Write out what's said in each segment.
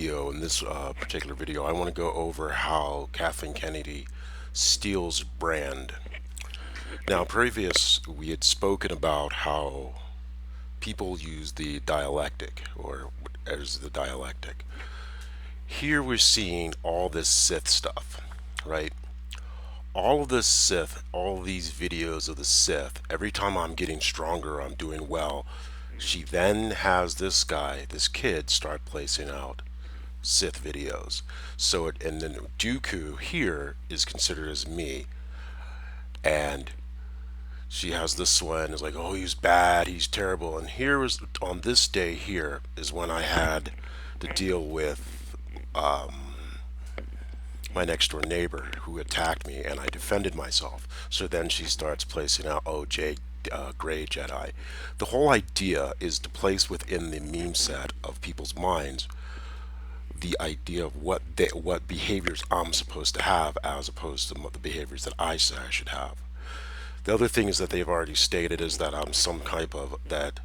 In this particular video, I want to go over how Kathleen Kennedy steals brand. Now, previous we had spoken about how people use the dialectic, or as the dialectic. Here we're seeing all this Sith stuff, right? All of this Sith, all these videos of the Sith. Every time I'm getting stronger, I'm doing well. She then has this guy, this kid, start placing out Sith videos. And then Dooku here is considered as me, and she has this one is like, oh, he's bad, he's terrible. And here was on this day here is when I had to deal with my next door neighbor who attacked me, and I defended myself. So then she starts placing out, oh, Gray Jedi. The whole idea is to place within the meme set of people's minds the idea of what behaviors I'm supposed to have as opposed to the behaviors that I say I should have. The other thing is that they've already stated is that I'm some type of that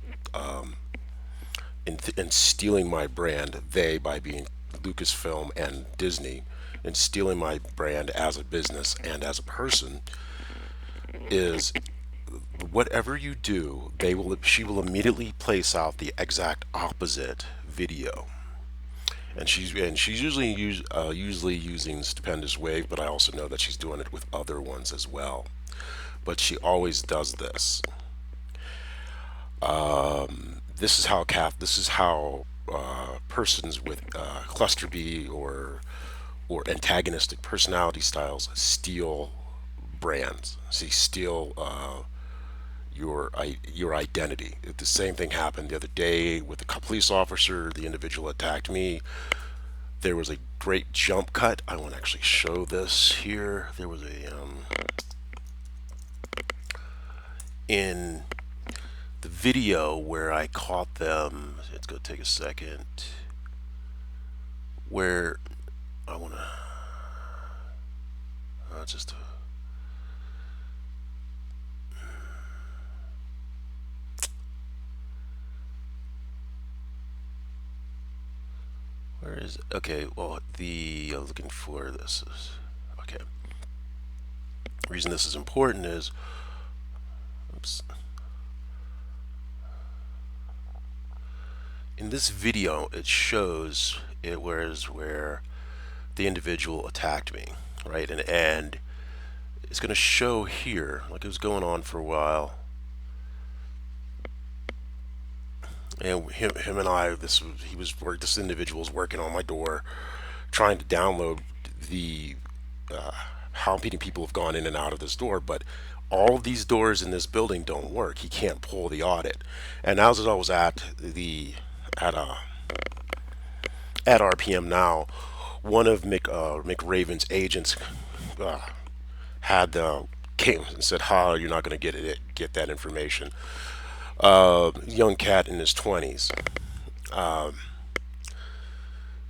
in stealing my brand, they by being Lucasfilm and Disney, and stealing my brand as a business and as a person is whatever you do, she will immediately place out the exact opposite video. And she's usually using Stupendous Wave, but I also know that she's doing it with other ones as well. But she always does this. This is how persons with cluster B or antagonistic personality styles steal brands. See, steal your identity. The same thing happened the other day with a police officer. The individual attacked me. There was a great jump cut. I want to actually show this here. There was a in the video where I caught them. It's gonna take a second. Where I want to just. Where is it? Okay, well, looking for this is okay. The reason this is important is, oops. In this video, it shows it where the individual attacked me, right? And it's going to show here, like it was going on for a while. And him and I, this individual was working on my door, trying to download the how many people have gone in and out of this door, but all of these doors in this building don't work. He can't pull the audit. And as I was at at RPM now, one of Mick Raven's agents had came and said, "Ha, you're not going to get that information." Young cat in his 20s.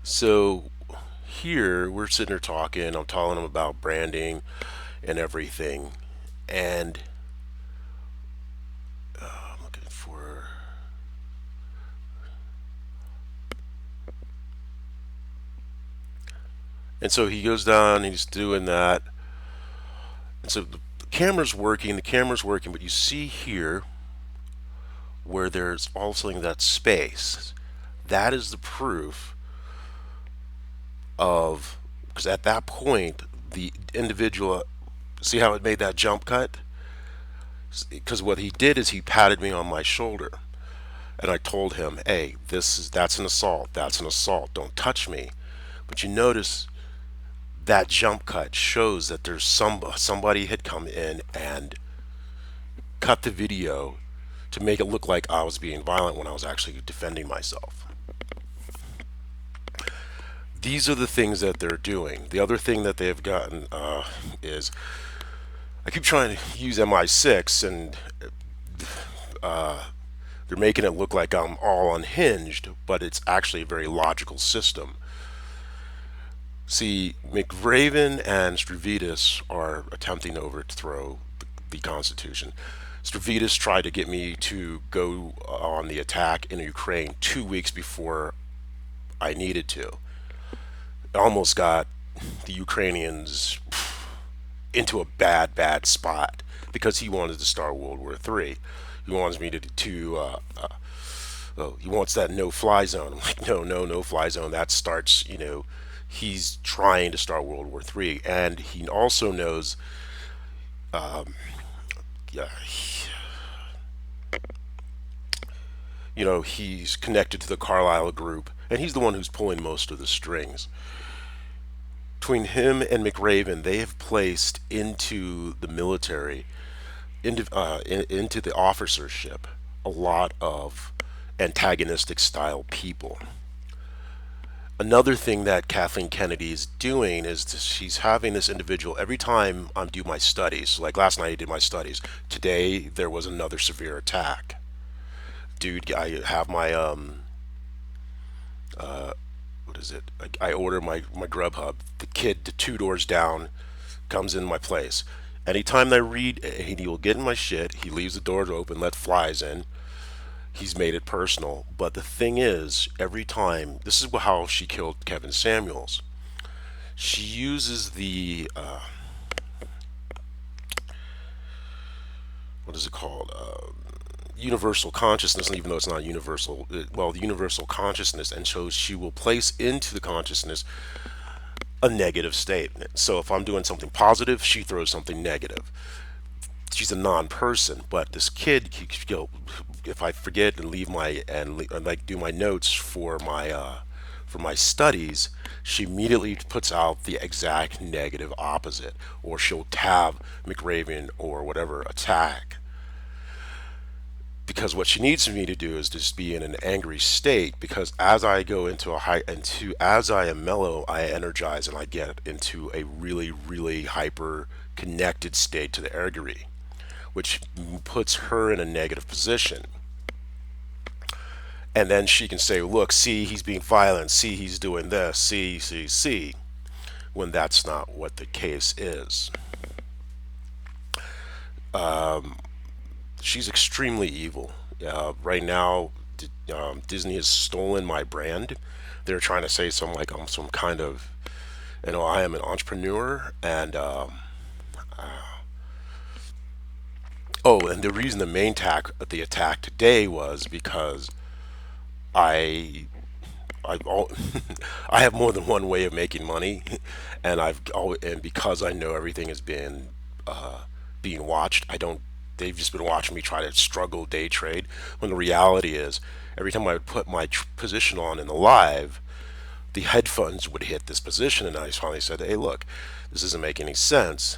So here we're sitting there talking. I'm telling him about branding and everything, and I'm looking for. And so he goes down. He's doing that, and so the camera's working. The camera's working, but you see here where there's also that space. That is the proof of, because at that point the individual, see how it made that jump cut? Because what he did is he patted me on my shoulder, and I told him, hey, that's an assault, don't touch me. But you notice that jump cut shows that there's somebody had come in and cut the video to make it look like I was being violent when I was actually defending myself. These are the things that they're doing. The other thing that they've gotten is, I keep trying to use MI6, and they're making it look like I'm all unhinged, but it's actually a very logical system. See, McRaven and Strivitas are attempting to overthrow the Constitution. Strivitas tried to get me to go on the attack in Ukraine 2 weeks before I needed to. almost got the Ukrainians into a bad spot because he wanted to start World War III. He wants me oh, he wants that no-fly zone. I'm like, no-fly zone. That starts, he's trying to start World War III, and he also knows, yeah, he's connected to the Carlyle group, and he's the one who's pulling most of the strings. Between him and McRaven, they have placed into the military, into the officership, a lot of antagonistic style people. Another thing that Kathleen Kennedy is doing is she's having this individual every time I do my studies. Like last night, I did my studies. Today, there was another severe attack. Dude, I have my what is it? I order my Grubhub. The kid, the two doors down, comes in my place. Anytime I read, he will get in my shit. He leaves the doors open, let flies in. He's made it personal. But the thing is, every time, this is how she killed Kevin Samuels. She uses the what is it called? Universal consciousness, even though it's not universal. Well, the universal consciousness, and so she will place into the consciousness a negative statement. So if I'm doing something positive, she throws something negative. She's a non-person, but this kid, if I forget and leave my and like do my notes for my studies, she immediately puts out the exact negative opposite, or she'll tab McRaven or whatever attack. Because what she needs me to do is just be in an angry state, because as I go into a high into as I am mellow, I energize and I get into a really hyper connected state to the ergory, which puts her in a negative position. And then she can say, look, see, he's being violent, see, he's doing this, see, when that's not what the case is. She's extremely evil. Right now, Disney has stolen my brand. They're trying to say some like I'm some kind of, I am an entrepreneur, and oh, and the reason the attack today was because I I've all, I have more than one way of making money, and and because I know everything has been being watched, I don't. They've just been watching me try to struggle day trade. When the reality is, every time I would put my position on in the live, the headphones would hit this position, and I finally said, "Hey, look, this doesn't make any sense.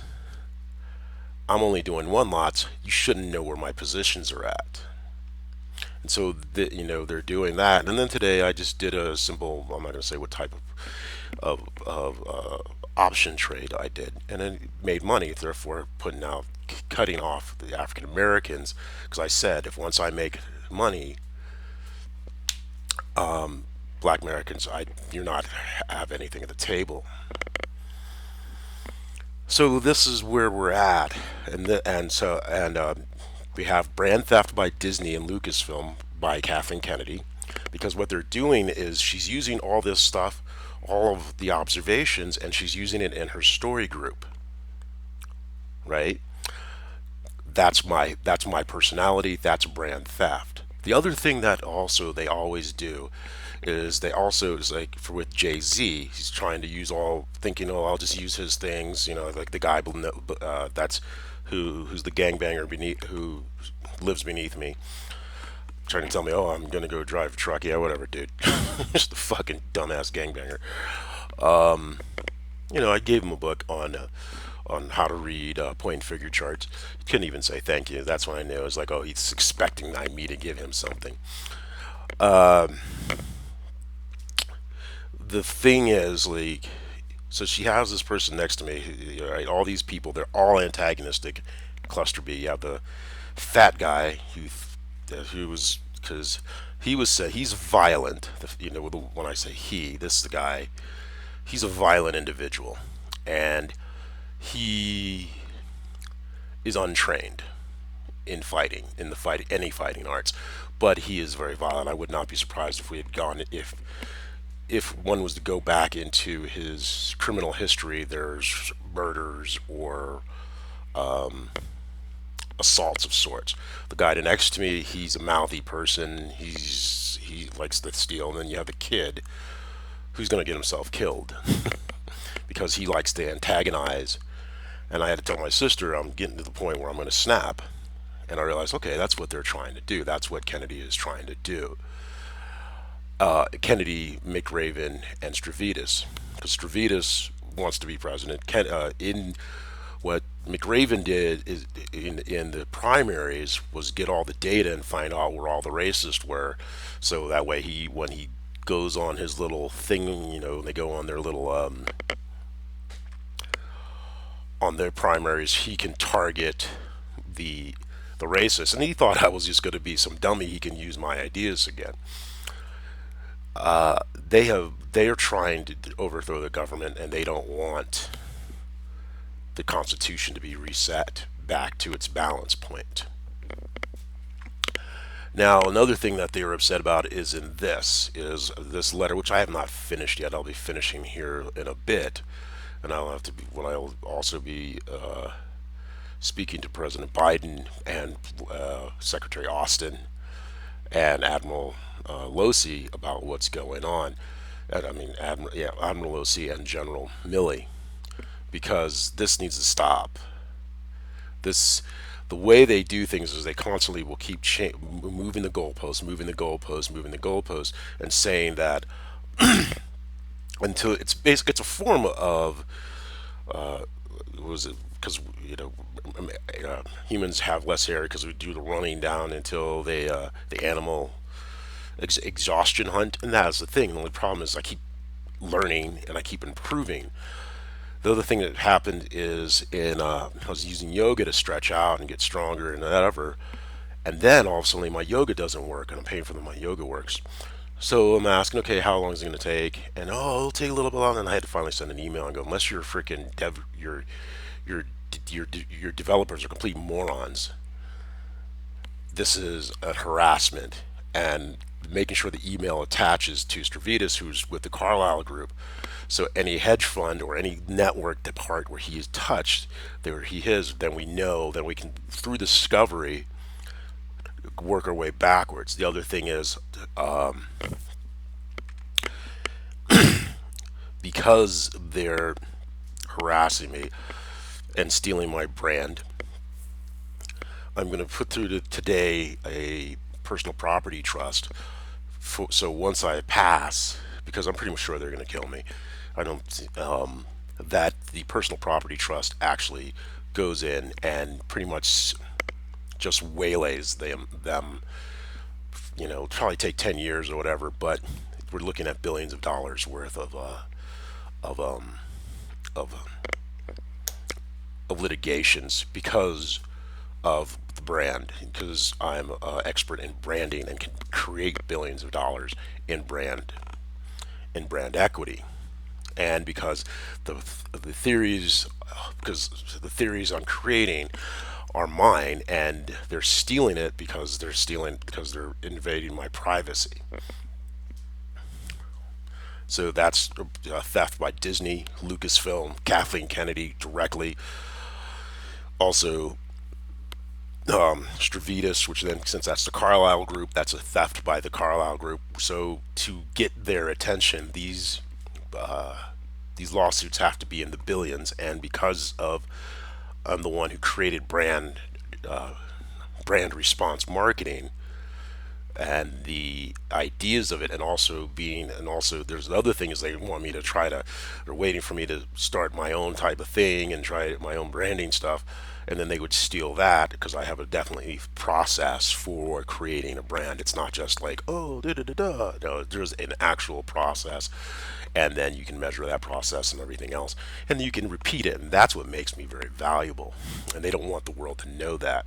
I'm only doing one lots. You shouldn't know where my positions are at." And so they're doing that. And then today I just did a simple. I'm not going to say what type of option trade I did, and it made money. Therefore, cutting off the African Americans, because I said if once I make money, Black Americans, I do not have anything at the table. So this is where we're at, and we have brand theft by Disney and Lucasfilm by Kathleen Kennedy, because what they're doing is she's using all this stuff, all of the observations, and she's using it in her story group, right? That's my personality. That's brand theft. The other thing that also they always do is they also is like for with Jay Z, he's trying to use all thinking, oh, I'll just use his things, like the guy that's who's the gangbanger beneath who lives beneath me, trying to tell me, oh, I'm gonna go drive a truck. Yeah, whatever, dude. Just a fucking dumbass gangbanger. I gave him a book on how to read point and figure charts. He couldn't even say thank you. That's when I knew. It was like, oh, he's expecting me to give him something. The thing is, like, so she has this person next to me, right? All these people, they're all antagonistic. Cluster B. You have the fat guy who was, because he was said he's violent. When I say he, this is the guy. He's a violent individual, and he is untrained in fighting, any fighting arts, but he is very violent. I would not be surprised if we had gone if if one was to go back into his criminal history, there's murders or assaults of sorts. The guy next to me, he's a mouthy person. He likes to steal, and then you have the kid who's going to get himself killed because he likes to antagonize. And I had to tell my sister I'm getting to the point where I'm going to snap. And I realized, okay, that's what they're trying to do. That's what Kennedy is trying to do. Kennedy, McRaven, and Stavridis. Because Stavridis wants to be president. In what McRaven did is in the primaries was get all the data and find out where all the racists were, so that way when he goes on his little thing, they go on their little on their primaries, he can target the racists. And he thought I was just going to be some dummy. He can use my ideas again. They are trying to overthrow the government, and they don't want the Constitution to be reset back to its balance point. Now, another thing that they were upset about is this letter, which I have not finished yet. I'll be finishing here in a bit, and I'll also be speaking to President Biden and Secretary Austin and Admiral Losey about what's going on. Admiral Losey and General Milley, because this needs to stop. This, the way they do things is they constantly will keep moving the goalposts, moving the goalposts, moving the goalposts, and saying that until it's a form of was it because humans have less hair because we do the running down until the animal exhaustion hunt, and that's the thing. The only problem is I keep learning and I keep improving. The other thing that happened is I was using yoga to stretch out and get stronger and whatever, and then all of a sudden my yoga doesn't work, and I'm paying for my yoga works. So I'm asking, okay, how long is it going to take? And it'll take a little bit longer. And I had to finally send an email and go, unless you're freaking your your developers are complete morons. This is a harassment, and making sure the email attaches to Stavridis, who's with the Carlyle Group. So any hedge fund or any network part where he is touched, there he is, then we know, then we can, through discovery, work our way backwards. The other thing is, because they're harassing me and stealing my brand, I'm going to put through today a personal property trust. So once I pass, because I'm pretty much sure they're going to kill me, I don't that the personal property trust actually goes in and pretty much just waylays them. Probably take 10 years or whatever, but we're looking at billions of dollars worth of of of litigations because of the brand, because I'm an expert in branding and can create billions of dollars in brand equity, and because the theories because the theories I'm creating are mine, and they're stealing it because they're invading my privacy. So that's a theft by Disney, Lucasfilm, Kathleen Kennedy directly. Also, Stavridis, which then, since that's the Carlyle Group, that's a theft by the Carlyle Group. So to get their attention, these lawsuits have to be in the billions, and because of I'm the one who created brand response marketing and the ideas of it, and also there's another thing is they want me to they're waiting for me to start my own type of thing and try my own branding stuff, and then they would steal that because I have a definitely process for creating a brand. It's not just like, oh, da da da da. No, there's an actual process, and then you can measure that process and everything else, and you can repeat it, and that's what makes me very valuable, and they don't want the world to know that.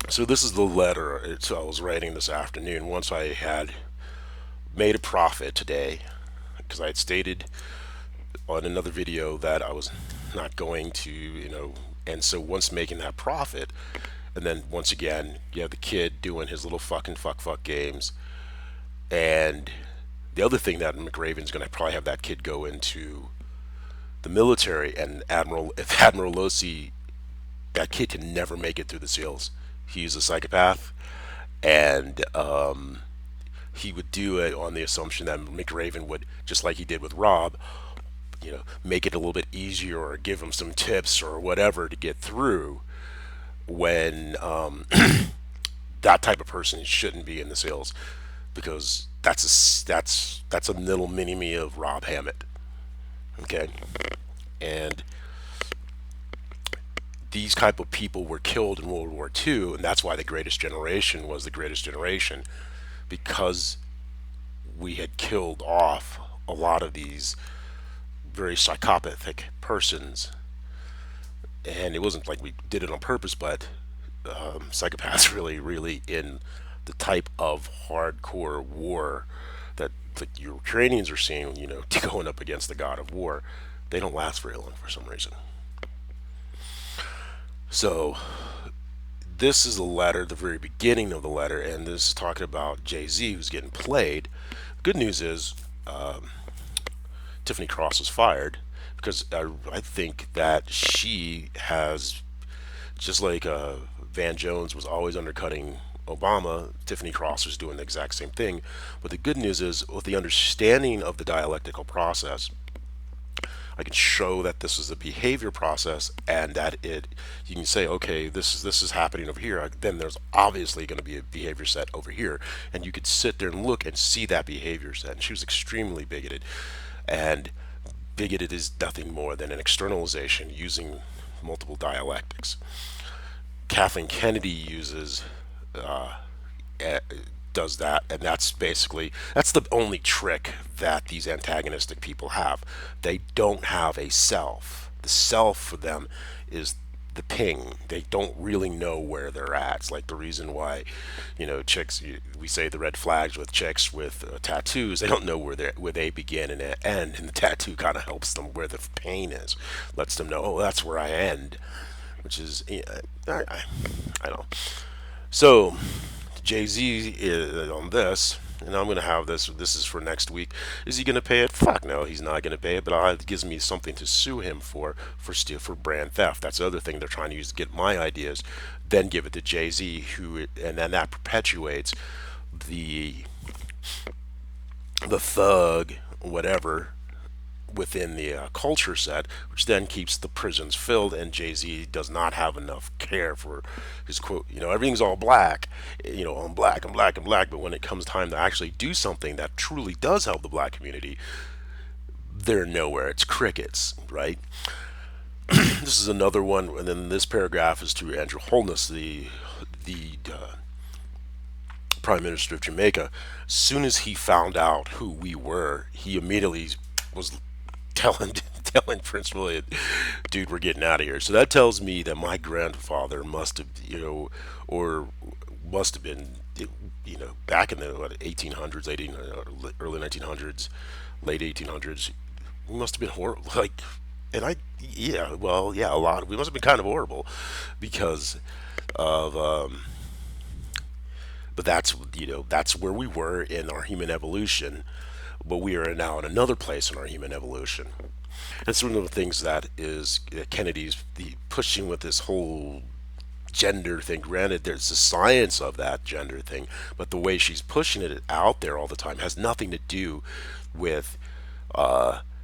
So this is the letter I was writing this afternoon once I had made a profit today, because I had stated on another video that I was not going to, and so once making that profit, and then once again, you have the kid doing his little fucking fuck games, and The other thing that McRaven's going to probably have that kid go into the military, and if Admiral Losi, that kid can never make it through the SEALs. He's a psychopath, and he would do it on the assumption that McRaven would, just like he did with Rob, make it a little bit easier or give him some tips or whatever to get through when that type of person shouldn't be in the SEALs, because that's a little mini me of Rob Hammett. Okay, and these type of people were killed in World War II, and that's why the Greatest Generation was the Greatest Generation, because we had killed off a lot of these very psychopathic persons. And it wasn't like we did it on purpose, but psychopaths really in the type of hardcore war that the Ukrainians are seeing, going up against the god of war, they don't last very long for some reason. So this is the letter, the very beginning of the letter, and this is talking about Jay-Z who's getting played. Good news is Tiffany Cross was fired, because I think that she has, just like Van Jones was always undercutting Obama, Tiffany Cross was doing the exact same thing. But the good news is, with the understanding of the dialectical process, I can show that this is a behavior process, and that you can say, okay, this is happening over here. Then there's obviously going to be a behavior set over here, and you could sit there and look and see that behavior set. And she was extremely bigoted, and bigoted is nothing more than an externalization using multiple dialectics. Kathleen Kennedy uses uh, does that, and that's the only trick that these antagonistic people have. They don't have a self. The self for them is the ping. They don't really know where they're at. It's like the reason why, chicks. We say the red flags with chicks with tattoos. They don't know where they begin and end, and the tattoo kind of helps them where the pain is, lets them know, oh, that's where I end, which is, I don't. So Jay-Z is on this, and I'm going to have this. This is for next week. Is he going to pay it? Fuck no, he's not going to pay it. But it gives me something to sue him for brand theft. That's the other thing they're trying to use to get my ideas, then give it to Jay-Z, and then that perpetuates the thug whatever within the culture set, which then keeps the prisons filled, and Jay-Z does not have enough care for his quote, everything's all black, I'm black, I'm black, I'm black, but when it comes time to actually do something that truly does help the black community, they're nowhere. It's crickets, right? This is another one, and then this paragraph is to Andrew Holness, the Prime Minister of Jamaica. As soon as he found out who we were, he immediately was telling telling Prince William, dude, we're getting out of here. So that tells me that my grandfather must have, or must have been, back in the 1800s, early 1900s, late 1800s. We must have been horrible. Like, and yeah, well, yeah, a lot. We must have been kind of horrible because of, but that's where we were in our human evolution. But we are now in another place in our human evolution. It's one of the things that is Kennedy's pushing with this whole gender thing. Granted, there's the science of that gender thing, but the way she's pushing it out there all the time has nothing to do with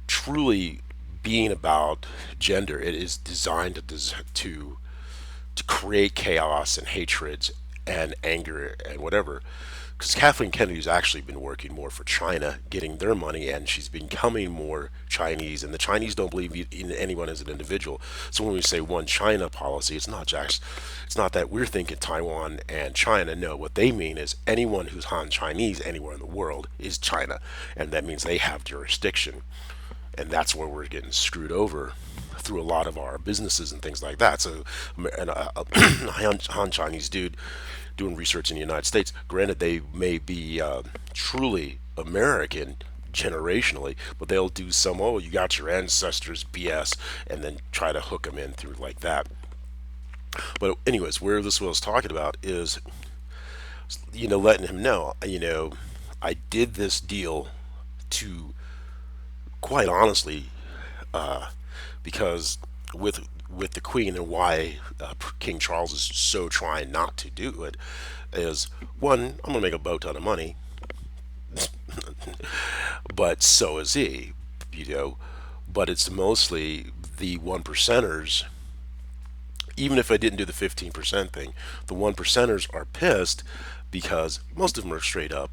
truly being about gender. It is designed to create chaos and hatreds and anger and whatever. Because Kathleen Kennedy's actually been working more for China, getting their money, and she's becoming more Chinese. And the Chinese don't believe in anyone as an individual. So when we say one China policy, it's not that we're thinking Taiwan and China. No, what they mean is anyone who's Han Chinese anywhere in the world is China, and that means they have jurisdiction. And that's where we're getting screwed over through a lot of our businesses and things like that. So, and Han Chinese dude doing research in the United States. Granted, they may be truly American generationally, but they'll do some, oh, you got your ancestors BS, and then try to hook them in through like that. But anyways, where this was talking about is, letting him know, I did this deal to quite honestly, because with the Queen and why King Charles is so trying not to do it is one, I'm gonna make a boat ton of money, but so is he, you know. But it's mostly the one percenters. Even if I didn't do the 15% thing, the one percenters are pissed because most of them are straight up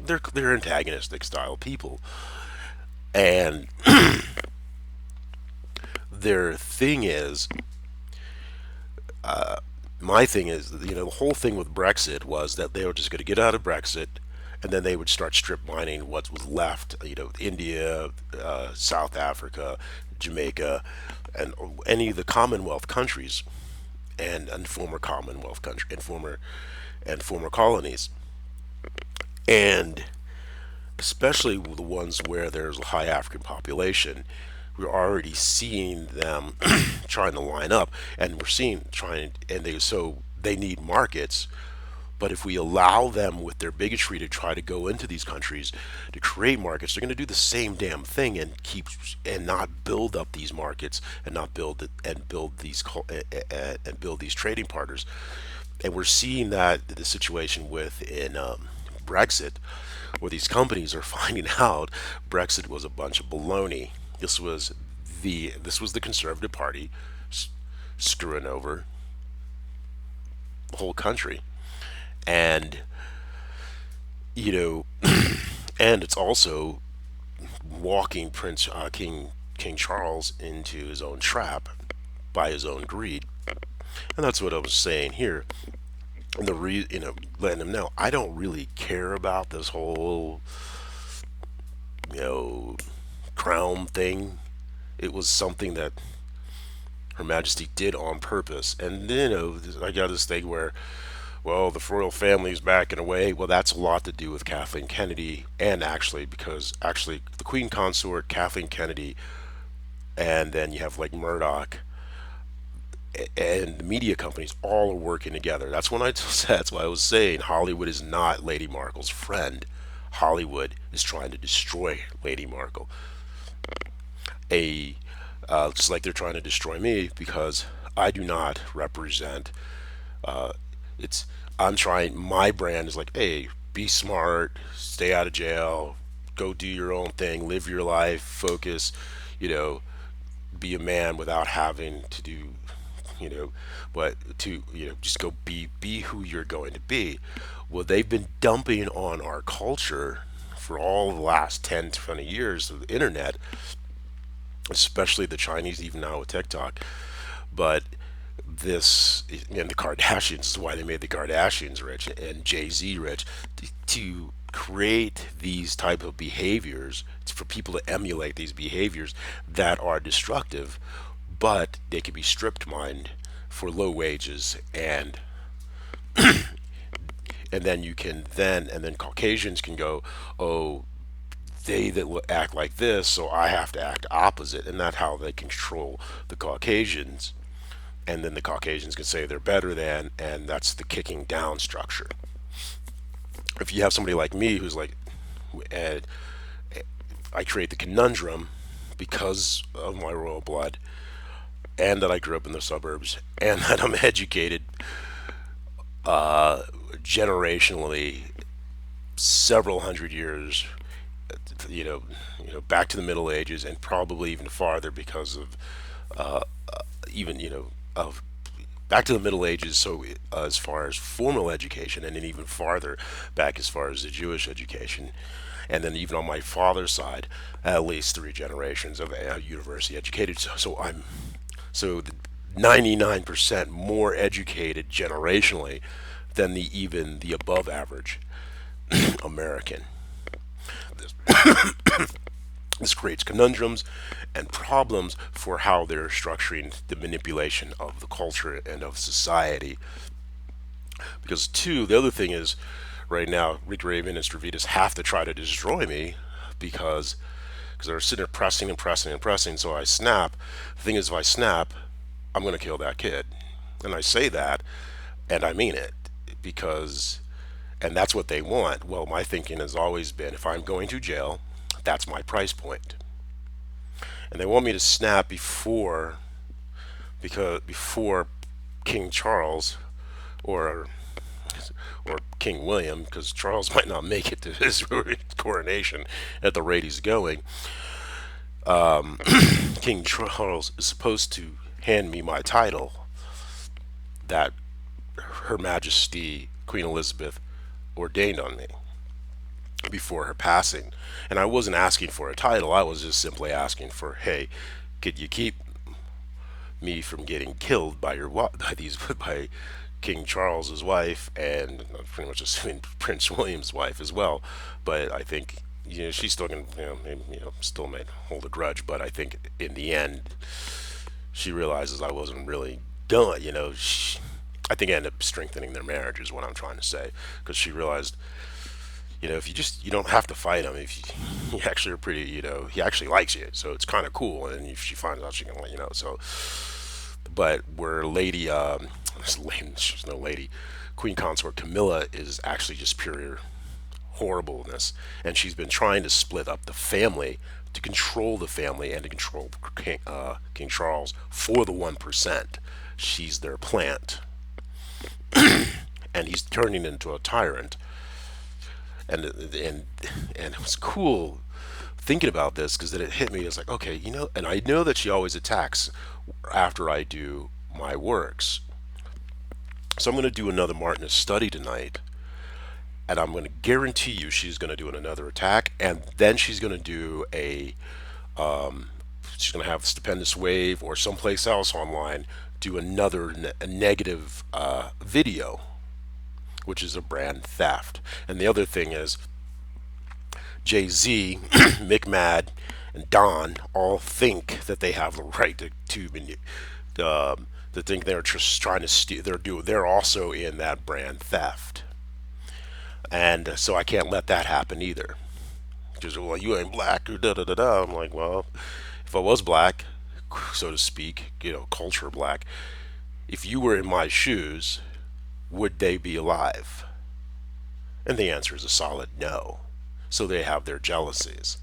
they're antagonistic style people, and their thing is my thing is, the whole thing with Brexit was that they were just going to get out of Brexit, and then they would start strip mining what was left. India, South Africa, Jamaica, and any of the Commonwealth countries, and former Commonwealth country and former colonies, and especially the ones where there's a high African population. We're already seeing them trying to line up, and we're seeing trying, and they need markets. But if we allow them with their bigotry to try to go into these countries to create markets, they're going to do the same damn thing and not build up these markets and not build it and build these trading partners. And we're seeing that the situation in Brexit, where these companies are finding out Brexit was a bunch of baloney. This was the Conservative Party screwing over the whole country, and you know, and it's also walking Prince King Charles into his own trap by his own greed, and that's what I was saying here. And letting him know I don't really care about this whole you know crown thing. It was something that Her Majesty did on purpose, and I got this thing where, well, the royal family is back in a way. Well, that's a lot to do with Kathleen Kennedy, and because the Queen Consort, Kathleen Kennedy, and then you have like Murdoch and the media companies all are working together. That's why I was saying Hollywood is not Lady Markle's friend. Hollywood is trying to destroy Lady Markle. A Just like they're trying to destroy me because I do not represent. It's I'm trying. My brand is like, hey, be smart, stay out of jail, go do your own thing, live your life, focus, you know, be a man without having to do, you know, but to just go be who you're going to be. Well, they've been dumping on our culture for all the last 10 20 years of the internet, especially the Chinese, even now with TikTok. But this and the Kardashians is why they made the Kardashians rich and Jay-Z rich, to create these type of behaviors. It's for people to emulate these behaviors that are destructive, but they can be stripped mined for low wages, and then Caucasians can go, oh, they that act like this, so I have to act opposite, and that's how they control the Caucasians. And then the Caucasians can say they're better than, and that's the kicking down structure. If you have somebody like me who's like, uh, I create the conundrum because of my royal blood, and that I grew up in the suburbs, and that I'm educated generationally several hundred years, you know, back to the Middle Ages, and probably even farther because of even of back to the Middle Ages. So as far as formal education, and then even farther back as far as the Jewish education, and then even on my father's side, at least three generations of university educated. So 99% more educated generationally than even the above average American. This, this creates conundrums and problems for how they're structuring the manipulation of the culture and of society. Because the other thing is, right now, Rick Raven and Stravitas have to try to destroy me because they're sitting there pressing and pressing and pressing. So I snap. The thing is, if I snap, I'm going to kill that kid. And I say that, and I mean it, because, and that's what they want. Well, my thinking has always been, if I'm going to jail, That's my price point. And they want me to snap before King Charles or or King William, because Charles might not make it to his coronation at the rate he's going. King Charles is supposed to hand me my title that Her Majesty Queen Elizabeth ordained on me before her passing. And I wasn't asking for a title, I was just simply asking for, hey, could you keep me from getting killed by by King Charles's wife, and I'm pretty much assuming Prince William's wife as well. But I think she's still gonna still may hold a grudge. But I think in the end she realizes I wasn't really done. I think I ended up strengthening their marriage is what I'm trying to say, because she realized, if you don't have to fight him. If you actually are pretty, he actually likes you, so it's kind of cool. And if she finds out, she can let you know. So, but where she's no lady, Queen Consort Camilla is actually just pure horribleness, and she's been trying to split up the family to control the family and to control King Charles for the 1%. She's their plant, and he's turning into a tyrant. And it was cool thinking about this, because then it hit me. It's like, okay, and I know that she always attacks after I do my works. So I'm going to do another Martinist study tonight, and I'm going to guarantee you she's going to do another attack, and then she's going to do she's going to have Stupendous Wave or someplace else online do another a negative video, which is a brand theft. And the other thing is, Jay-Z, Mick Mad, and Don all think that they have the right to think they're just trying to steal. They're also in that brand theft, and so I can't let that happen either. Just, well, you ain't black or da da da da. I'm like, well, if I was black, so to speak, culture black, if you were in my shoes, would they be alive? And the answer is a solid no. So they have their jealousies.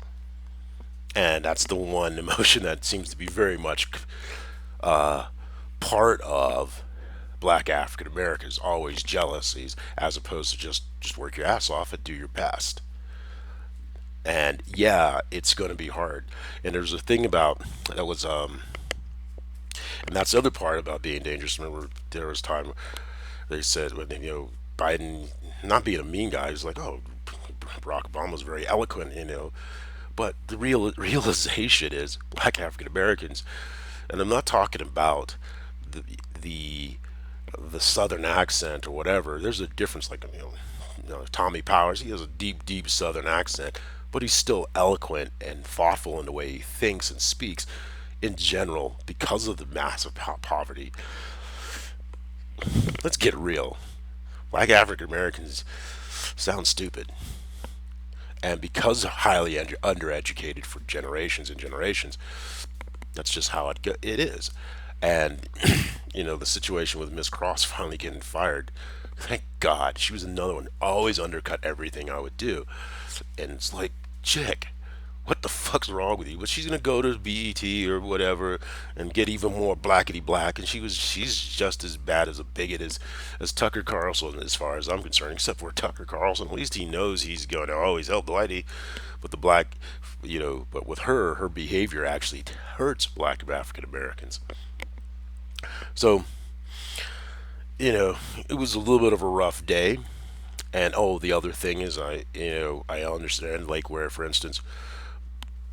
And that's the one emotion that seems to be very much part of black African Americans, always jealousies, as opposed to just work your ass off and do your best. And yeah, it's going to be hard. And there's a thing about that was and that's the other part about being dangerous. Remember, there was time they said, when Biden not being a mean guy, he's like, oh, Barack Obama was very eloquent, but the realization is black African Americans, and I'm not talking about the the the southern accent or whatever. There's a difference. Like, Tommy Powers, he has a deep southern accent, but he's still eloquent and thoughtful in the way he thinks and speaks. In general, because of the massive poverty, let's get real. Black African Americans sound stupid, and because highly undereducated for generations and generations, that's just how it is. And the situation with Miss Cross finally getting fired, thank God. She was another one, always undercut everything I would do. And it's like, chick, what the fuck's wrong with you? But she's gonna go to BET or whatever and get even more blackety black, and she's just as bad as a bigot as Tucker Carlson, as far as I'm concerned. Except for Tucker Carlson, at least he knows he's going to always help the whitey. But the black, but with her behavior actually hurts black African Americans. So, it was a little bit of a rough day. And oh, the other thing is, I understand, like, where, for instance,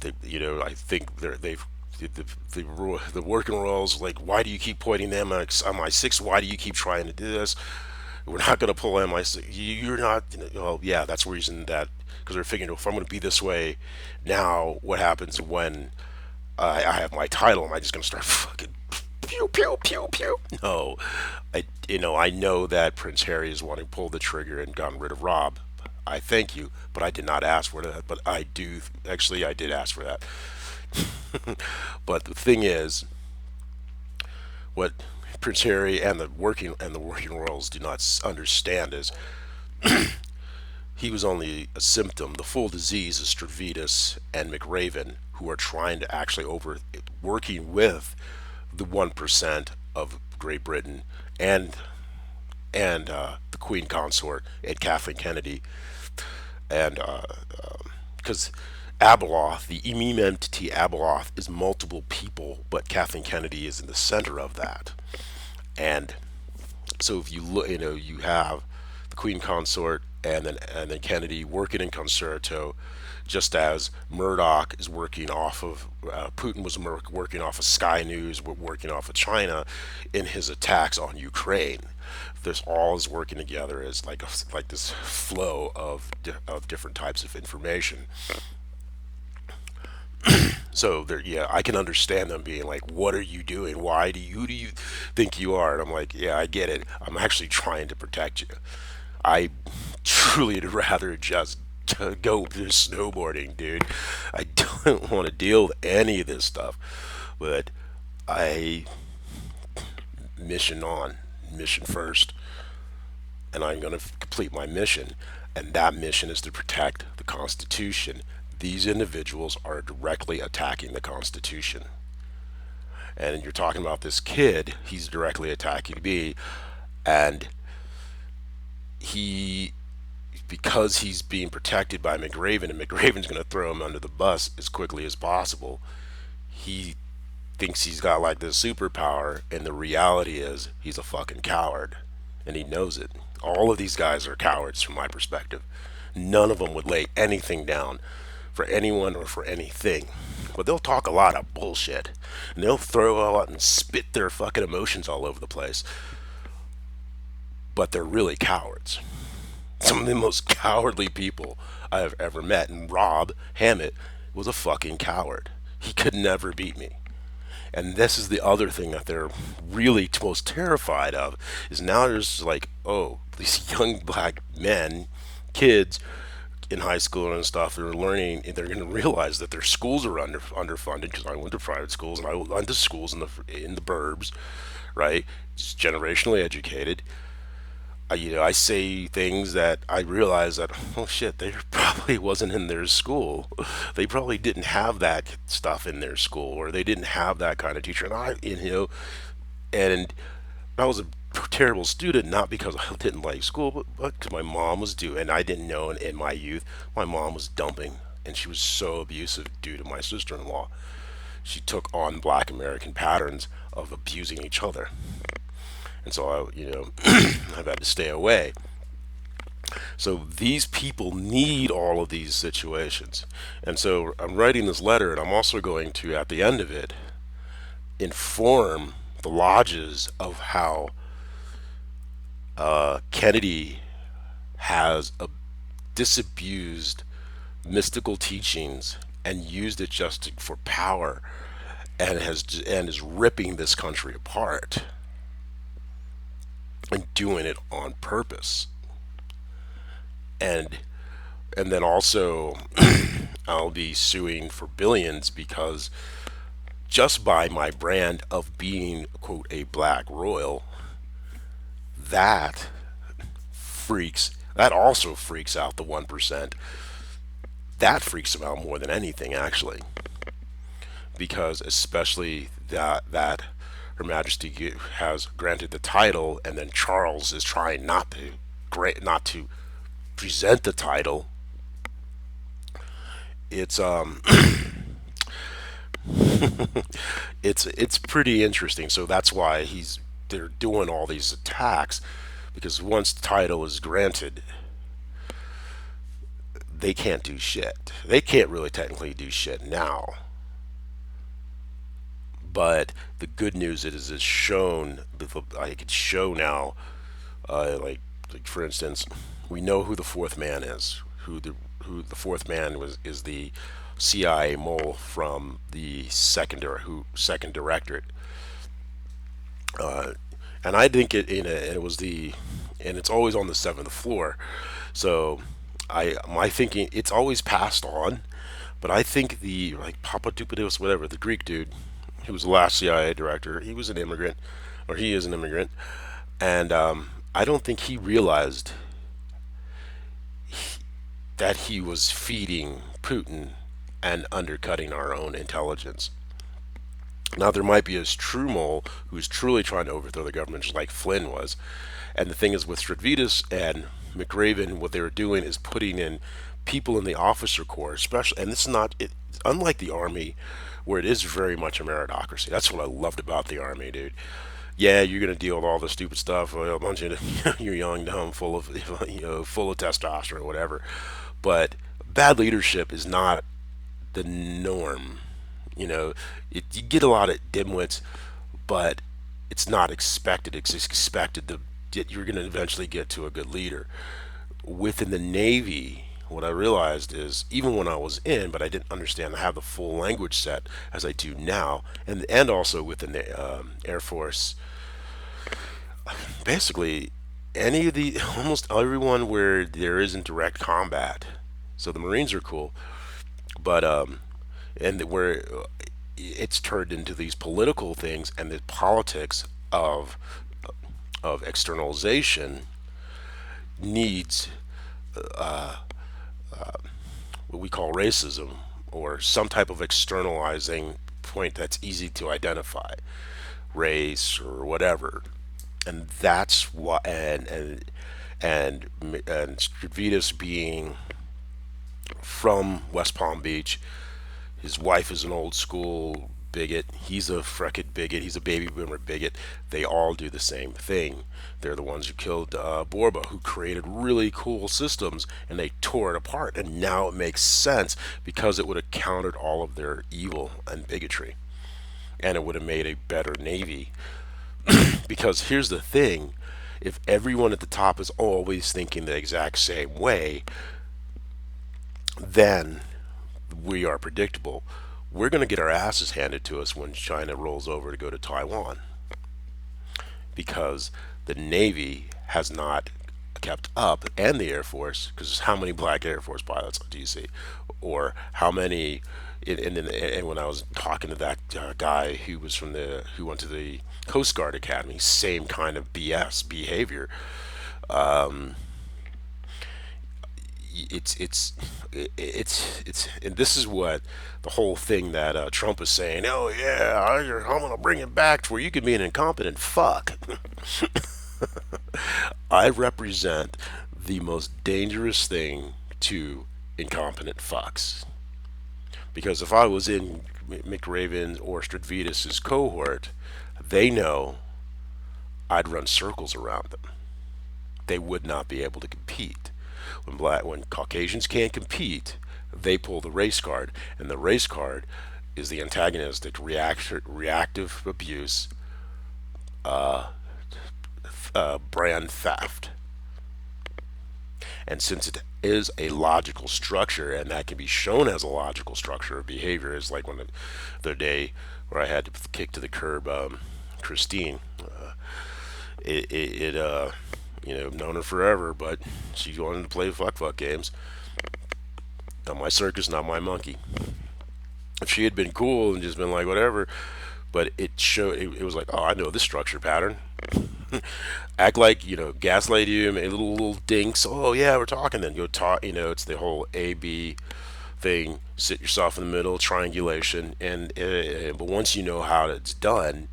I think they've the working roles, like, why do you keep pointing them at MI6? Why do you keep trying to do this? We're not going to pull MI6. You're not. Well, yeah, that's the reason that, because they're figuring, if I'm going to be this way now, what happens when I have my title? Am I just going to start fucking pew pew pew pew? No, I know that Prince Harry is wanting to pull the trigger and gotten rid of Rob. I thank you, but I did not ask for that. But I did ask for that. But the thing is, what Prince Harry and the working royals do not understand is he was only a symptom. The full disease is Stavridis and McRaven, who are trying to actually over working with the 1% of Great Britain and the Queen Consort and Kathleen Kennedy, and because Abeloth, the meme entity Abeloth, is multiple people, but Kathleen Kennedy is in the center of that. And so if you look, you have the Queen Consort and then Kennedy working in concerto, just as Murdoch is working off of Putin was working off of Sky News, working off of China in his attacks on Ukraine. This all is working together as like this flow of different types of information. So there, yeah, I can understand them being like, "What are you doing? Who do you think you are?" And I'm like, "Yeah, I get it. I'm actually trying to protect you. I truly would rather just go snowboarding, dude. I don't want to deal with any of this stuff, but I mission on, mission first, and I'm going to complete my mission, and that mission is to protect the Constitution. These individuals are directly attacking the Constitution." And you're talking about this kid, he's directly attacking me, and he, because he's being protected by McRaven, and McRaven's going to throw him under the bus as quickly as possible. He thinks he's got like this superpower, and the reality is he's a fucking coward, and he knows it. All of these guys are cowards from my perspective. None of them would lay anything down for anyone or for anything. But they'll talk a lot of bullshit, and they'll throw out and spit their fucking emotions all over the place. But they're really cowards. Some of the most cowardly people I have ever met, and Rob Hammett was a fucking coward. He could never beat me. And this is the other thing that they're really most terrified of, is now there's like, oh, these young black men, kids in high school and stuff, are learning, and they're going to realize that their schools are underfunded, because I went to private schools and I went to schools in the burbs, right? Just generationally educated. I say things that I realize that, oh shit, they probably wasn't in their school. They probably didn't have that stuff in their school, or they didn't have that kind of teacher. And I was a terrible student, not because I didn't like school, but because my mom was due, and I didn't know in my youth, my mom was dumping, and she was so abusive due to my sister-in-law. She took on black American patterns of abusing each other. And so I've had to stay away. So these people need all of these situations. And so I'm writing this letter, and I'm also going to, at the end of it, inform the lodges of how Kennedy has disabused mystical teachings and used it just for power, and is ripping this country apart and doing it on purpose. And then also I'll be suing for billions, because just by my brand of being, quote, a black royal, that that also freaks out the 1%. That freaks them out more than anything, actually, because especially that Her Majesty has granted the title, and then Charles is trying not to present the title. It's it's pretty interesting. So that's why they're doing all these attacks, because once the title is granted, they can't do shit. They can't really technically do shit now. But the good news is it's shown. I could show now, like for instance, we know who the fourth man is. Who the fourth man is the CIA mole from the second directorate. And I think it was and it's always on the seventh floor. So my thinking, it's always passed on, but I think the like Papadopoulos, whatever, the Greek dude who was the last CIA director, he was an immigrant, or he is an immigrant, and I don't think he realized that he was feeding Putin and undercutting our own intelligence. Now, there might be a true mole who's truly trying to overthrow the government, just like Flynn was. And the thing is, with Stradvitas and McRaven, what they were doing is putting in people in the officer corps, especially, and this is not, unlike the Army, where it is very much a meritocracy. That's what I loved about the Army, dude. Yeah, you're gonna deal with all the stupid stuff. A bunch of you're young, dumb, full of full of testosterone, or whatever. But bad leadership is not the norm. You get a lot of dimwits, but it's not expected. It's expected that you're going to eventually get to a good leader. Within the Navy, what I realized is even when I was in, but I didn't understand I have the full language set as I do now, and also within the Air Force, basically any of the almost everyone where there isn't direct combat. So the Marines are cool, but and where it's turned into these political things and the politics of externalization needs what we call racism or some type of externalizing point that's easy to identify, race or whatever, and that's what and Strivitas being from West Palm Beach. His wife is an old school bigot. He's a frickin' bigot. He's a baby boomer bigot. They all do the same thing. They're the ones who killed Borba, who created really cool systems, and they tore it apart. And now it makes sense because it would have countered all of their evil and bigotry, and it would have made a better Navy. Because here's the thing: if everyone at the top is always thinking the exact same way, then we are predictable. We're going to get our asses handed to us when China rolls over to go to Taiwan because the Navy has not kept up, and the Air Force, because how many black Air Force pilots do you see? Or how many? And when I was talking to that guy who went to the Coast Guard Academy, same kind of BS behavior. It's and this is what the whole thing that Trump is saying. Oh yeah, I'm gonna bring it back to where you can be an incompetent fuck. I represent the most dangerous thing to incompetent fucks because if I was in McRaven or Stradvitas' cohort, they know I'd run circles around them. They would not be able to compete. When Caucasians can't compete, they pull the race card, and the race card is the antagonistic reactive abuse, brand theft. And since it is a logical structure, and that can be shown as a logical structure of behavior, is like one the other day where I had to kick to the curb Christine. I've known her forever, but she wanted to play fuck games. Not my circus, not my monkey. If she had been cool and just been like whatever, but it was like, oh, I know this structure pattern. Act like gaslight you, make little dinks. Oh yeah, we're talking. Then go talk. It's the whole A-B thing. Sit yourself in the middle, triangulation, and but once you know how it's done,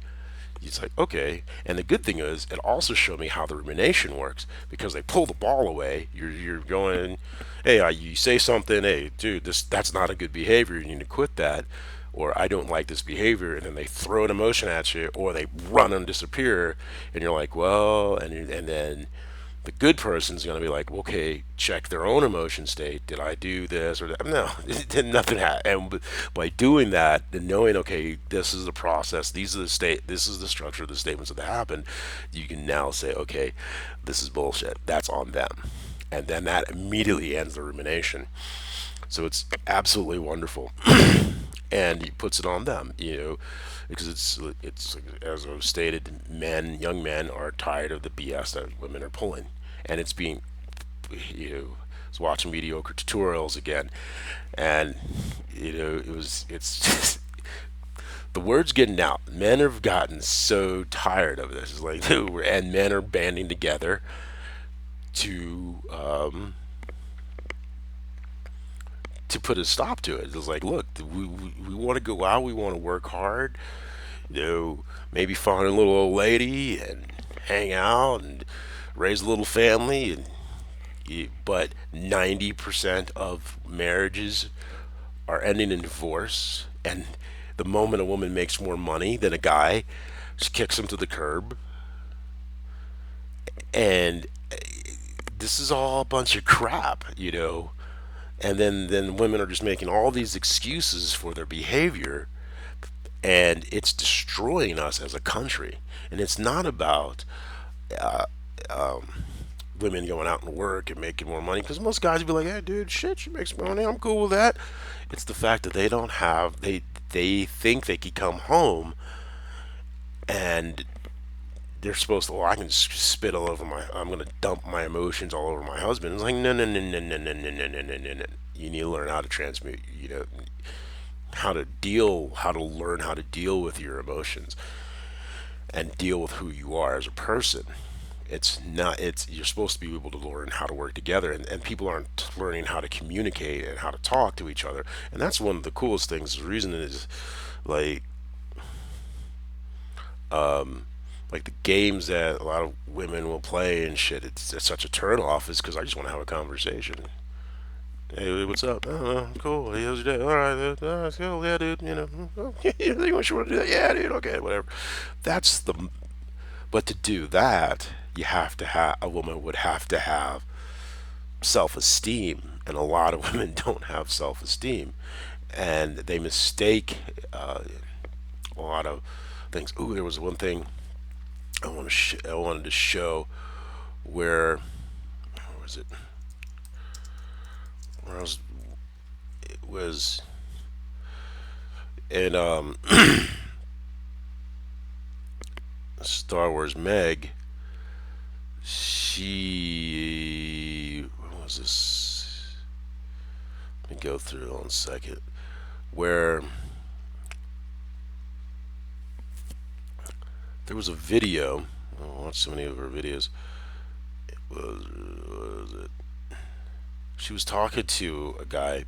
it's like, okay. And the good thing is, it also showed me how the rumination works because they pull the ball away. You're going, hey, you say something, hey, dude, that's not a good behavior. You need to quit that, or I don't like this behavior, and then they throw an emotion at you, or they run and disappear, and you're like, well, and then the good person's going to be like, okay, check their own emotion state. Did I do this or that? No, nothing happened. And by doing that and knowing, okay, this is the process, this is the structure of the statements that happened, you can now say, okay, this is bullshit. That's on them. And then that immediately ends the rumination. So it's absolutely wonderful. And he puts it on them, because it's as I've stated, young men are tired of the BS that women are pulling, and it's being, I was watching mediocre tutorials again, and it's just, the word's getting out. Men have gotten so tired of this. It's like, and men are banding together to to put a stop to it. It's like, look, we want to go out, we want to work hard, maybe find a little old lady and hang out and raise a little family, and but 90% of marriages are ending in divorce. And the moment a woman makes more money than a guy, she kicks him to the curb. And this is all a bunch of crap. And then women are just making all these excuses for their behavior, and it's destroying us as a country. And it's not about women going out and work and making more money, because most guys would be like, hey dude, shit, she makes money, I'm cool with that. It's the fact that they think they could come home and they're supposed to, well, I can spit all over I'm going to dump my emotions all over my husband. It's like, no, no, no, no, no, no, no, no, no, no, no, no. You need to learn how to transmute, how to learn how to deal with your emotions and deal with who you are as a person. It's not, it's, you're supposed to be able to learn how to work together, and people aren't learning how to communicate and how to talk to each other. And that's one of the coolest things. The reason is, like, like the games that a lot of women will play and shit, it's such a turn off, is because I just want to have a conversation. Hey, what's up? Oh, cool. Hey, how's your day? All right, cool. Yeah, dude. You want to do that? Yeah, dude. Okay, whatever. That's the. But to do that, you have to have, a woman would have to have self-esteem, and a lot of women don't have self-esteem, and they mistake a lot of things. Ooh, there was one thing I wanted to show where was it? Where I was it was in Star Wars Meg. What was this? Let me go through it in a second. Where there was a video. I watched so many of her videos. Was it? She was talking to a guy,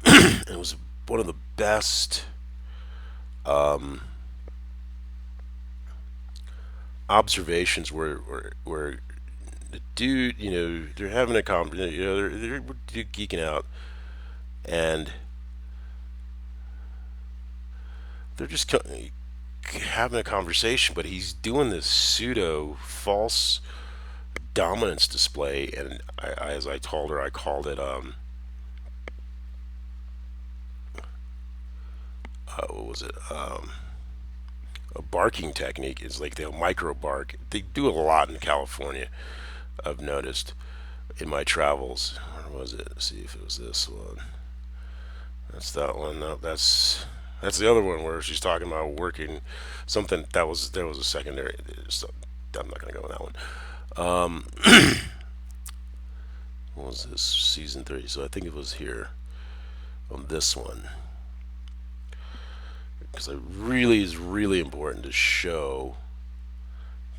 and it was one of the best observations where the dude, they're having a conversation, they're geeking out, and they're just having a conversation, but he's doing this pseudo false dominance display, and as I told her, I called it what was it a barking technique. Is like they'll micro bark. They do it a lot in California, I've noticed in my travels. Where was it? Let's see if it was this one. That's that one. No, that's the other one where she's talking about working something that was there was a secondary. So I'm not gonna go on that one. What was this? Season 3. So I think it was here on this one, because it really is really important to show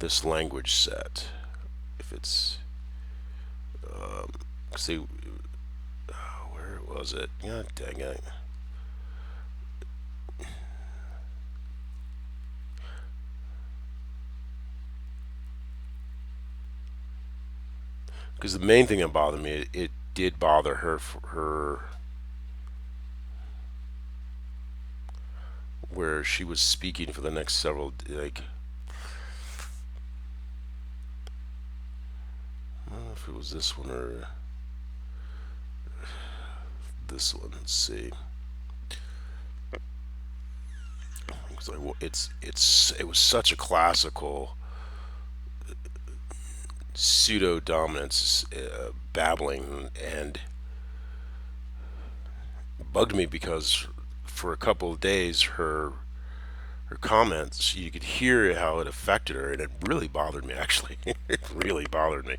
this language set. If it's see, where was it? God dang it. Because the main thing that bothered me, it did bother her for her, where she was speaking for the next several, like, I don't know if it was this one or this one. Let's see. Because it was such a classical pseudo dominance babbling, and bugged me because for a couple of days her comments, you could hear how it affected her, and it really bothered me, actually. It really bothered me.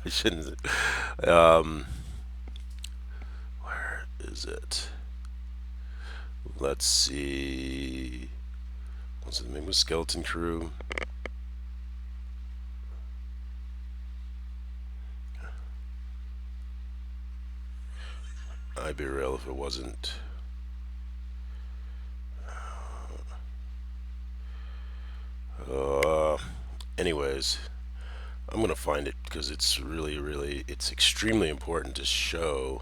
I shouldn't. Where is it? Let's see. What's the name of Skeleton Crew? I'd be real if it wasn't. Uh, anyways, I'm gonna find it because it's it's extremely important to show.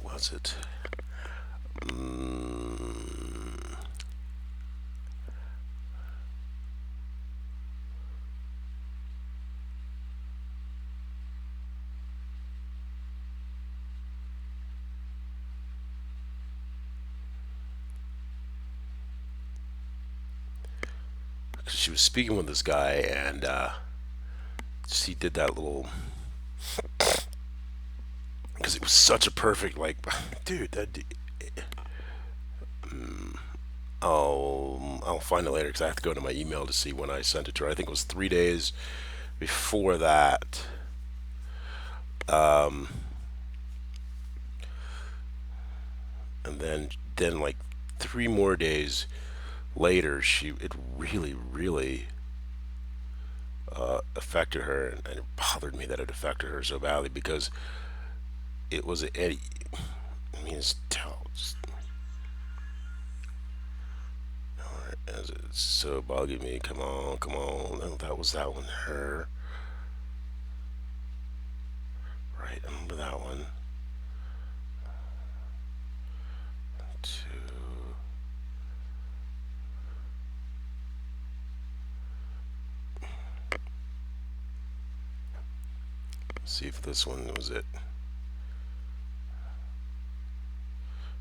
Was it? Mm, she was speaking with this guy, and he did that little, because it was such a perfect, like, dude, I'll find it later because I have to go to my email to see when I sent it to her. I think it was 3 days before that. Um, and then like 3 more days later, it really affected her, and it bothered me that it affected her so badly because it was a. I mean, it's so bugging me. Come on, come on. No, that was that one. Her. Right, I remember that one. Two. See if this one was it.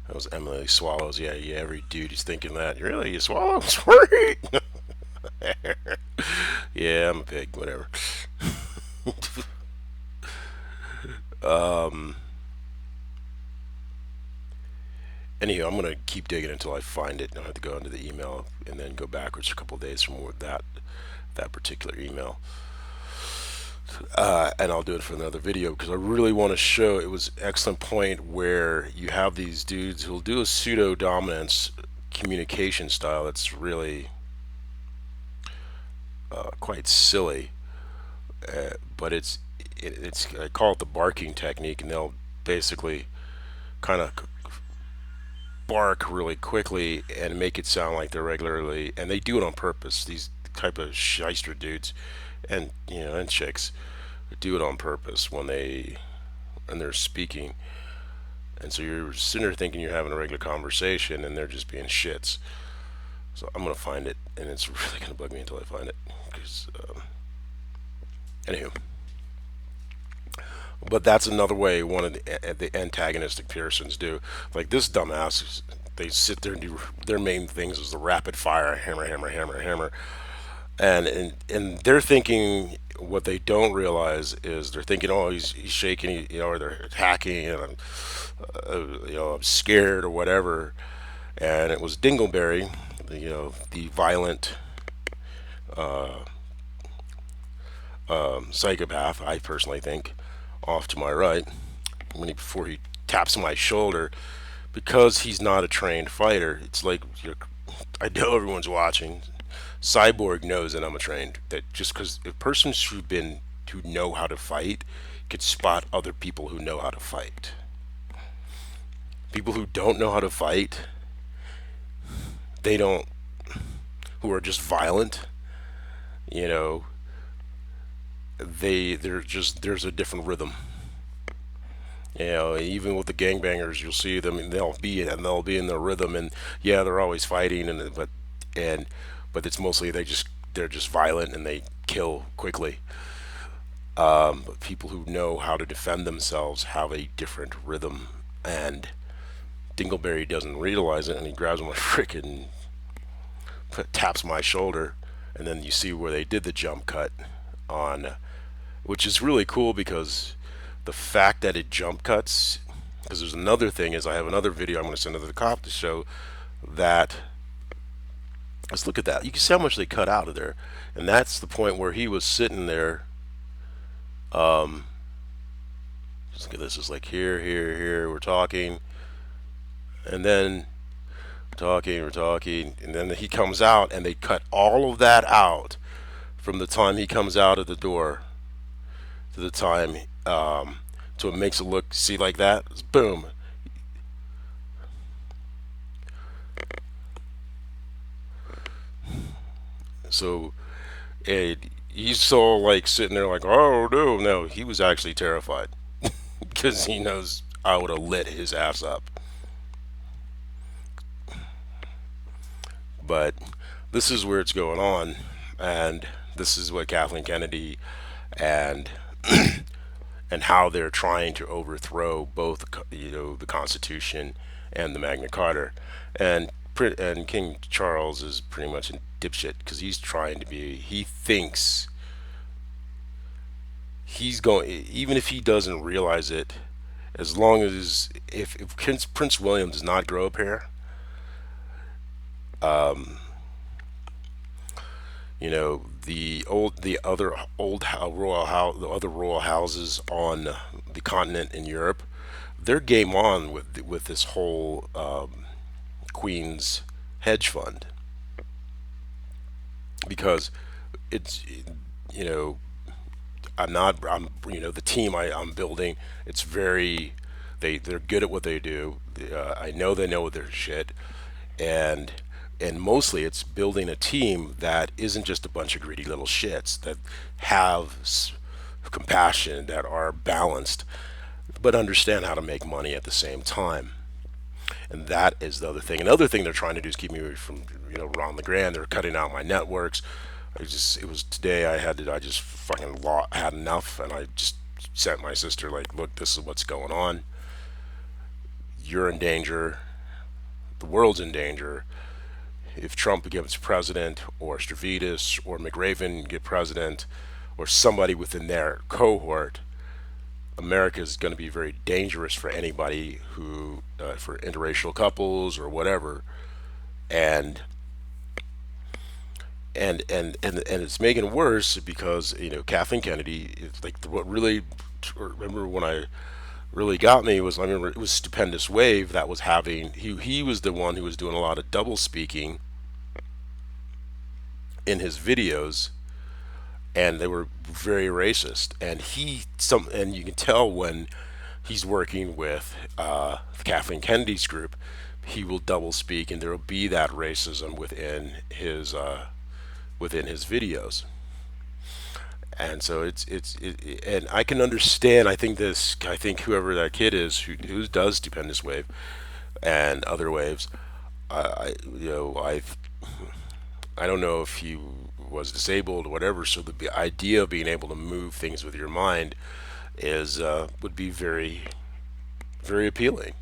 That was Emily Swallows. Yeah, yeah. Every dude is thinking that. Really, you swallow? Sweet. Yeah, I'm a pig. Whatever. um. Anyway, I'm gonna keep digging until I find it. And I have to go into the email and then go backwards a couple of days from that particular email. And I'll do it for another video because I really want to show. It was an excellent point where you have these dudes who'll do a pseudo dominance communication style that's really quite silly, but it's I call it the barking technique, and they'll basically kind of bark really quickly and make it sound like they're regularly, and they do it on purpose. These type of shyster dudes, and and chicks do it on purpose when they're speaking, and so you're sitting there thinking you're having a regular conversation, and they're just being shits. So I'm gonna find it, and it's really gonna bug me until I find it. Because, anywho, but that's another way one of the antagonistic Pearsons do. Like this dumbass, they sit there and do their main things is the rapid fire hammer, hammer, hammer, hammer, and they're thinking what they don't realize is they're thinking, oh, he's shaking, or they're hacking, and I'm scared or whatever. And it was Dingleberry, the violent psychopath. I personally think, off to my right, before he taps my shoulder, because he's not a trained fighter. It's like I know everyone's watching. Cyborg knows that I'm a trained. That just because a person who know how to fight can spot other people who know how to fight. People who don't know how to fight, they don't, who are just violent, you know, there's a different rhythm. Even with the gangbangers, you'll see them, and they'll be in their rhythm, and yeah, they're always fighting, and but it's mostly they're just violent and they kill quickly. But people who know how to defend themselves have a different rhythm, and Dingleberry doesn't realize it, and he grabs my freaking taps my shoulder, and then you see where they did the jump cut on, which is really cool because the fact that it jump cuts, because there's another thing is I have another video I'm going to send to the cop to show that. Let's look at that. You can see how much they cut out of there, and that's the point where he was sitting there. Just look at this. It's like here, here, here. We're talking, and then we're talking, and then he comes out, and they cut all of that out from the time he comes out of the door of the time. So it makes it look see like that. Boom. So it, he's so like sitting there like, oh no, no. He was actually terrified because he knows I would have lit his ass up. But this is where it's going on, and this is what Kathleen Kennedy and and how they're trying to overthrow both, the Constitution and the Magna Carta, and and King Charles is pretty much a dipshit because he's trying to be. He thinks he's going, even if he doesn't realize it. As long as if Prince William does not grow up here, the other royal house, the other royal houses on the continent in Europe, they're game on with this whole Queen's hedge fund because it's you know I'm the team I'm building. It's very they're good at what they do. I know they know their shit, and mostly it's building a team that isn't just a bunch of greedy little shits that have compassion, that are balanced, but understand how to make money at the same time. And that is the other thing. Another thing they're trying to do is keep me from Ron LeGrand. They're cutting out my networks. It was today I just fucking had enough, and I just sent my sister like, look, this is what's going on. You're in danger. The world's in danger. If Trump becomes president, or Stavridis or McRaven get president, or somebody within their cohort, America is going to be very dangerous for anybody who, for interracial couples or whatever, and and it's making it worse because Kathleen Kennedy is like what really remember when I really got me was I remember it was Stupendous Wave that was having he was the one who was doing a lot of double speaking in his videos, and they were very racist, and you can tell when he's working with Kathleen Kennedy's group, he will double speak, and there will be that racism within his videos. And so and I can understand. I think whoever that kid is who does Stupendous Wave and other waves, I you know I don't know if he was disabled or whatever. So the idea of being able to move things with your mind is would be very very appealing.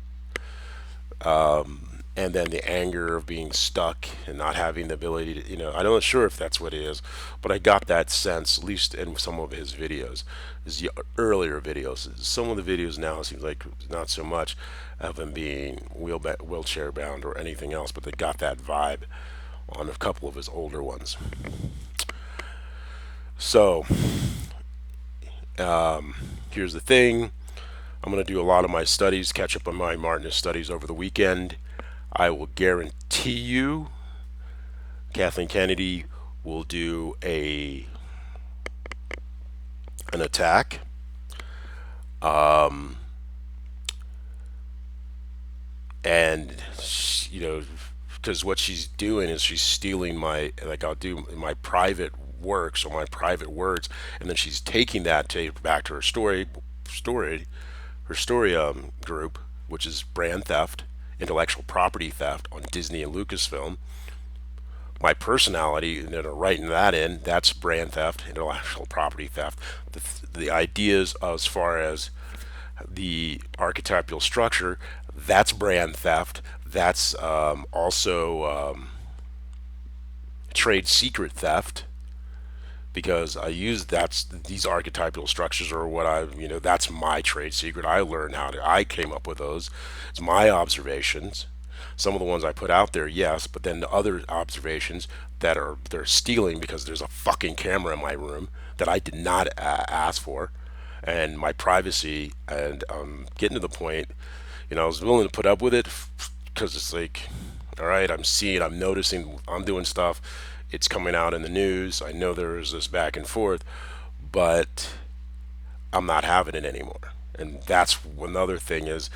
And then the anger of being stuck and not having the ability to, I'm not sure if that's what it is, but I got that sense, at least in some of his videos, his earlier videos. Some of the videos now it seems like not so much of him being wheelchair bound or anything else, but they got that vibe on a couple of his older ones. So here's the thing. I'm going to do a lot of my studies, catch up on my Martinist studies over the weekend. I will guarantee you Kathleen Kennedy will do an attack. And because what she's doing is she's stealing I'll do my private works or my private words, and then she's taking that to back to her story group, which is brand theft, intellectual property theft on Disney and Lucasfilm. My personality, and then writing that in, that's brand theft, intellectual property theft. The ideas as far as the archetypal structure, that's brand theft. That's also trade secret theft, because I use these archetypal structures are what that's my trade secret. I learned I came up with those. It's my observations. Some of the ones I put out there, yes, but then the other observations they're stealing because there's a fucking camera in my room that I did not ask for, and my privacy, and getting to the point, I was willing to put up with it because it's like, all right, I'm noticing, I'm doing stuff, it's coming out in the news. I know there is this back and forth, but I'm not having it anymore. And that's another thing is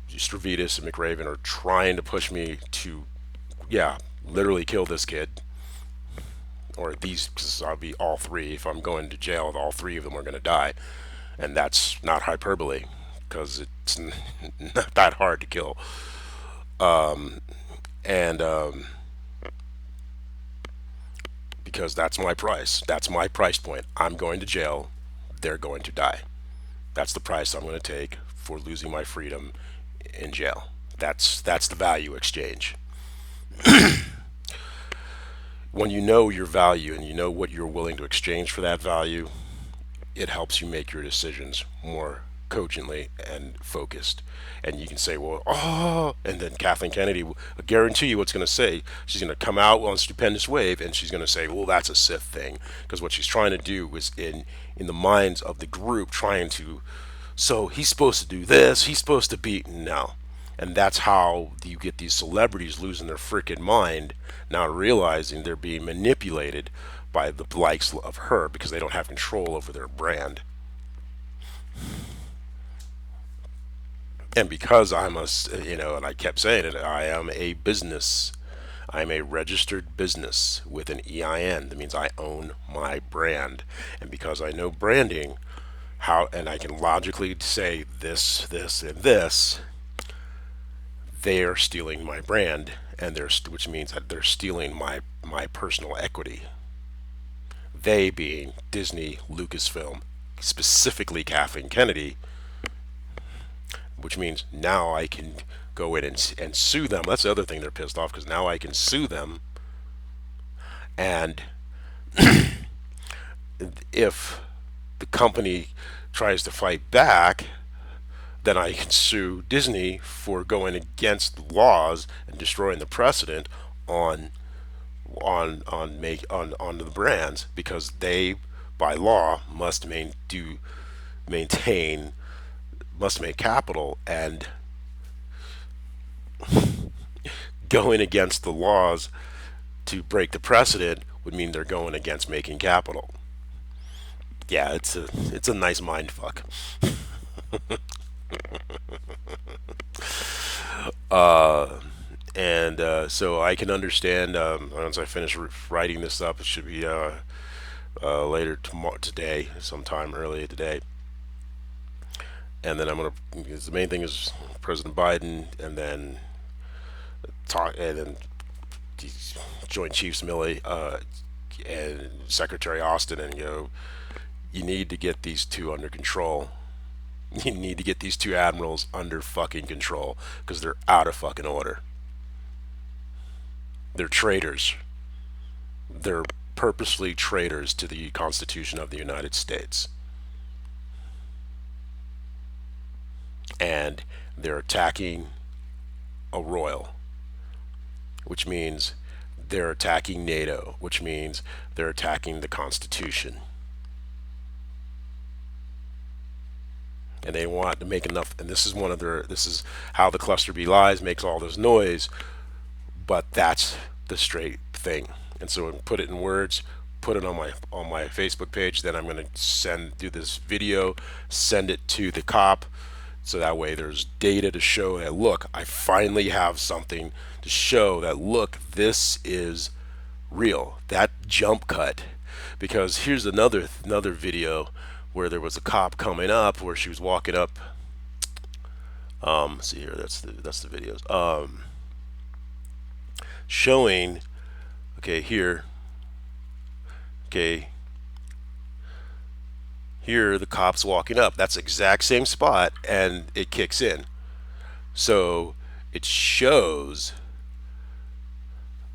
Stravitas and McRaven are trying to push me to, yeah, literally kill this kid, or these, because I'll be all three. If I'm going to jail, all three of them are going to die. And that's not hyperbole, because it's not that hard to kill. And because that's my price. That's my price point. I'm going to jail. They're going to die. That's the price I'm going to take for losing my freedom in jail. That's the value exchange. When you know your value and you know what you're willing to exchange for that value, it helps you make your decisions more cogently and focused. And you can say, well, oh, and then Kathleen Kennedy, I guarantee you what's going to say. She's going to come out on Stupendous Wave and she's going to say, well, that's a Sith thing. Because what she's trying to do is in the minds of the group, trying to, so he's supposed to do this, he's supposed to be, no. And that's how you get these celebrities losing their freaking mind, not realizing they're being manipulated by the likes of her because they don't have control over their brand. And because I'm a, and I kept saying it, I am a business. I'm a registered business with an EIN. That means I own my brand. And because I know branding, and I can logically say this, this, and this, they are stealing my brand, and which means that they're stealing my personal equity. They being Disney, Lucasfilm, specifically Kathleen Kennedy, which means now I can go in and sue them. That's the other thing they're pissed off, because now I can sue them, and if the company tries to fight back, then I can sue Disney for going against laws and destroying the precedent on on the brands, because they by law must maintain must make capital, and going against the laws to break the precedent would mean they're going against making capital. Yeah, it's a nice mind fuck. And so I can understand, once I finish writing this up, it should be later tomorrow, today, sometime early today. And then I'm gonna, because the main thing is President Biden, and then and then Joint Chiefs Milley, and Secretary Austin, and you need to get these two under control. You need to get these two admirals under fucking control, because they're out of fucking order. They're traitors. They're purposely traitors to the Constitution of the United States. And they're attacking a royal, which means they're attacking NATO, which means they're attacking the Constitution. And they want to make enough, and this is how the cluster B lies makes all this noise, but that's the straight thing. And so put it in words, put it on my Facebook page. Then I'm going to do this video, send it to the cop, so that way there's data to show that, look, I finally have something to show that, look, this is real. That jump cut, because here's another video where there was a cop coming up, where she was walking up. See here, that's the videos. Showing, okay, here, okay, here the cop's walking up. That's the exact same spot, and it kicks in. So it shows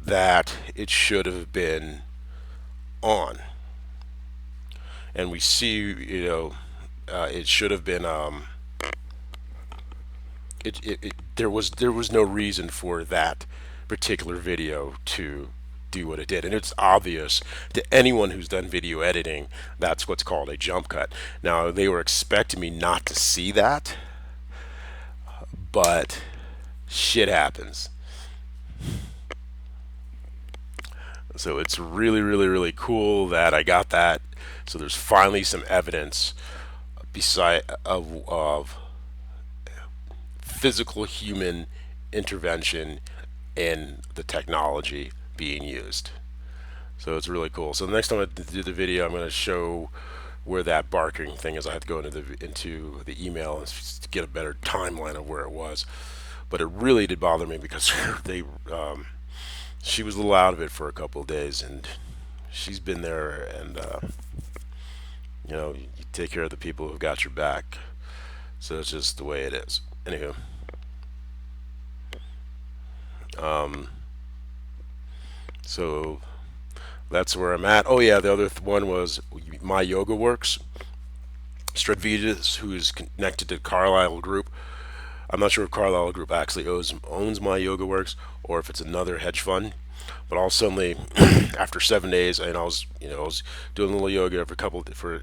that it should have been on. And we see, it should have been, there was no reason for that particular video to do what it did. And it's obvious to anyone who's done video editing, that's what's called a jump cut. Now, they were expecting me not to see that, but shit happens. So it's really, really, really cool that I got that. So there's finally some evidence beside of physical human intervention in the technology being used. So it's really cool. So the next time I do the video, I'm going to show where that barking thing is. I have to go into the email and to get a better timeline of where it was. But it really did bother me because they she was a little out of it for a couple of days, and she's been there. And you take care of the people who've got your back. So it's just the way it is. Anywho, so that's where I'm at. Oh yeah, the other one was My Yoga Works. Stradvidas, who is connected to Carlisle Group. I'm not sure if Carlisle Group actually owns My Yoga Works or if it's another hedge fund. But all suddenly, after 7 days, and I was doing a little yoga for a couple for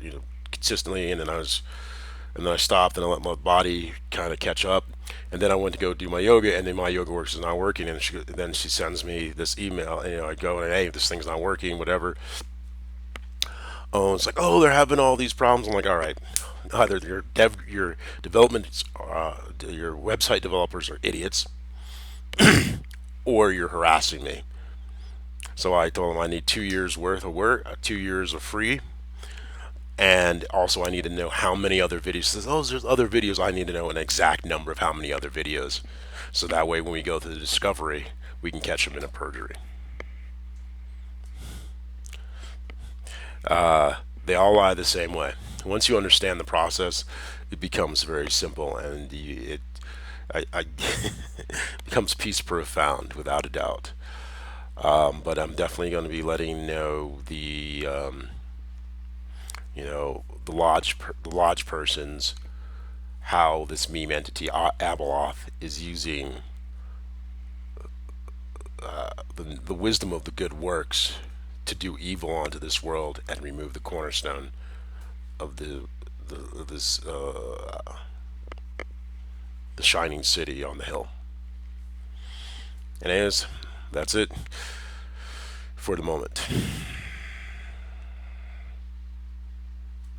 consistently, and then I stopped and I let my body kind of catch up, and then I went to go do my yoga, and then My Yoga Works is not working, and then she sends me this email, and I go and hey, this thing's not working, whatever. Oh, it's like, oh, they're having all these problems. I'm like, all right, either your development, your website developers are idiots, or you're harassing me. So I told them I need 2 years worth of work, 2 years of free, and also I need to know how many other videos. She says, oh, there's other videos. I need to know an exact number of how many other videos, so that way when we go through the discovery, we can catch them in a perjury. They all lie the same way. Once you understand the process, it becomes very simple, and I becomes peace profound without a doubt. But I'm definitely going to be letting know the lodge persons how this meme entity Abeloth is using the wisdom of the good works to do evil onto this world and remove the cornerstone of the shining city on the hill. And anyways, that's it for the moment.